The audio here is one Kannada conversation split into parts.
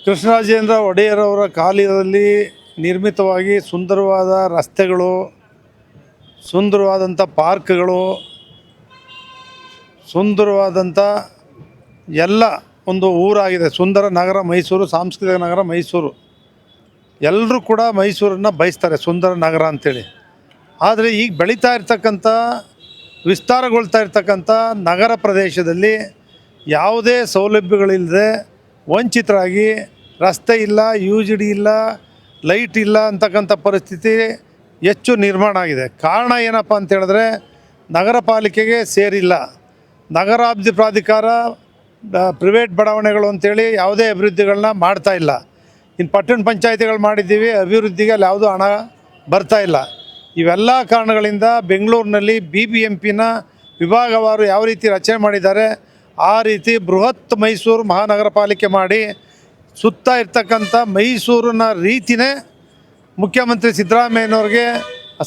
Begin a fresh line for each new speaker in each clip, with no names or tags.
ಕೃಷ್ಣರಾಜೇಂದ್ರ ಒಡೆಯರ್ ಅವರ ಕಾಲದಲ್ಲಿ ನಿರ್ಮಿತವಾಗಿ ಸುಂದರವಾದ ರಸ್ತೆಗಳು, ಸುಂದರವಾದಂಥ ಪಾರ್ಕ್ಗಳು, ಸುಂದರವಾದಂಥ ಎಲ್ಲ ಒಂದು ಊರಾಗಿದೆ. ಸುಂದರ ನಗರ ಮೈಸೂರು, ಸಾಂಸ್ಕೃತಿಕ ನಗರ ಮೈಸೂರು. ಎಲ್ಲರೂ ಕೂಡ ಮೈಸೂರನ್ನು ಬಯಸ್ತಾರೆ ಸುಂದರ ನಗರ ಅಂಥೇಳಿ. ಆದರೆ ಈಗ ಬೆಳೀತಾ ಇರ್ತಕ್ಕಂಥ, ವಿಸ್ತಾರಗೊಳ್ತಾ ಇರ್ತಕ್ಕಂಥ ನಗರ ಪ್ರದೇಶದಲ್ಲಿ ಯಾವುದೇ ಸೌಲಭ್ಯಗಳಿಲ್ಲದೆ ವಂಚಿತರಾಗಿ, ರಸ್ತೆ ಇಲ್ಲ, UGD ಇಲ್ಲ, ಲೈಟ್ ಇಲ್ಲ ಅಂತಕ್ಕಂಥ ಪರಿಸ್ಥಿತಿ ಹೆಚ್ಚು ನಿರ್ಮಾಣ ಆಗಿದೆ. ಕಾರಣ ಏನಪ್ಪ ಅಂತೇಳಿದ್ರೆ, ನಗರ ಪಾಲಿಕೆಗೆ ಸೇರಿಲ್ಲ. ನಗರಾಭಿವೃದ್ಧಿ ಪ್ರಾಧಿಕಾರ ಪ್ರೈವೇಟ್ ಬಡಾವಣೆಗಳು ಅಂಥೇಳಿ ಯಾವುದೇ ಅಭಿವೃದ್ಧಿಗಳನ್ನ ಮಾಡ್ತಾಯಿಲ್ಲ. ಇನ್ನು ಪಟ್ಟಣ ಪಂಚಾಯಿತಿಗಳು ಮಾಡಿದ್ದೀವಿ, ಅಭಿವೃದ್ಧಿಗೆ ಅಲ್ಲಿ ಯಾವುದೂ ಹಣ ಬರ್ತಾಯಿಲ್ಲ. ಇವೆಲ್ಲ ಕಾರಣಗಳಿಂದ ಬೆಂಗಳೂರಿನಲ್ಲಿ BBMPನ ವಿಭಾಗವಾರು ಯಾವ ರೀತಿ ರಚನೆ ಮಾಡಿದ್ದಾರೆ, ಆ ರೀತಿ ಬೃಹತ್ ಮೈಸೂರು ಮಹಾನಗರ ಪಾಲಿಕೆ ಮಾಡಿ ಸುತ್ತ ಇರ್ತಕ್ಕಂಥ ಮೈಸೂರಿನ ರೀತಿಯೇ ಮುಖ್ಯಮಂತ್ರಿ ಸಿದ್ದರಾಮಯ್ಯನವ್ರಿಗೆ,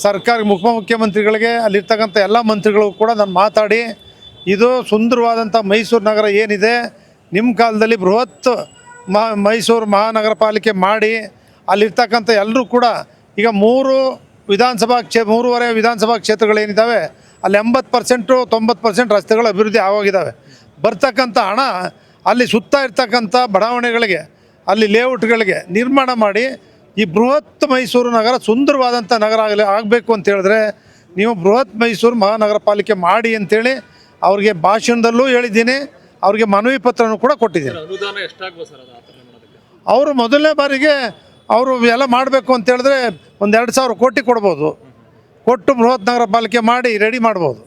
ಸರ್ಕಾರ ಉಪಮುಖ್ಯಮಂತ್ರಿಗಳಿಗೆ, ಅಲ್ಲಿರ್ತಕ್ಕಂಥ ಎಲ್ಲ ಮಂತ್ರಿಗಳಿಗೂ ಕೂಡ ನಾನು ಮಾತಾಡಿ, ಇದು ಸುಂದರವಾದಂಥ ಮೈಸೂರು ನಗರ ಏನಿದೆ, ನಿಮ್ಮ ಕಾಲದಲ್ಲಿ ಬೃಹತ್ ಮೈಸೂರು ಮಹಾನಗರ ಪಾಲಿಕೆ ಮಾಡಿ ಅಲ್ಲಿರ್ತಕ್ಕಂಥ ಎಲ್ಲರೂ ಕೂಡ ಈಗ 3.5 ವಿಧಾನಸಭಾ ಕ್ಷೇತ್ರಗಳೇನಿದ್ದಾವೆ ಅಲ್ಲಿ 80% 90% ರಸ್ತೆಗಳು ಅಭಿವೃದ್ಧಿ ಆಗೋಗಿದ್ದಾವೆ. ಬರ್ತಕ್ಕಂಥ ಹಣ ಅಲ್ಲಿ ಸುತ್ತ ಇರ್ತಕ್ಕಂಥ ಬಡಾವಣೆಗಳಿಗೆ, ಅಲ್ಲಿ ಲೇಔಟ್ಗಳಿಗೆ ನಿರ್ಮಾಣ ಮಾಡಿ ಈ ಬೃಹತ್ ಮೈಸೂರು ನಗರ ಸುಂದರವಾದಂಥ ನಗರ ಆಗಬೇಕು ಅಂತ ಹೇಳಿದ್ರೆ ನೀವು ಬೃಹತ್ ಮೈಸೂರು ಮಹಾನಗರ ಪಾಲಿಕೆ ಮಾಡಿ ಅಂತೇಳಿ ಅವ್ರಿಗೆ ಭಾಷಣದಲ್ಲೂ ಹೇಳಿದ್ದೀನಿ, ಅವ್ರಿಗೆ ಮನವಿ ಪತ್ರನೂ ಕೂಡ ಕೊಟ್ಟಿದ್ದೀನಿ. ಅವರು ಮೊದಲನೇ ಬಾರಿಗೆ ಅವರು ಎಲ್ಲ ಮಾಡಬೇಕು ಅಂತ ಹೇಳಿದ್ರೆ 1,2,000 ಕೋಟಿ ಕೊಡ್ಬೋದು, ಕೊಟ್ಟು ಬೃಹತ್ ನಗರ ಪಾಲಿಕೆ ಮಾಡಿ ರೆಡಿ ಮಾಡ್ಬೋದು.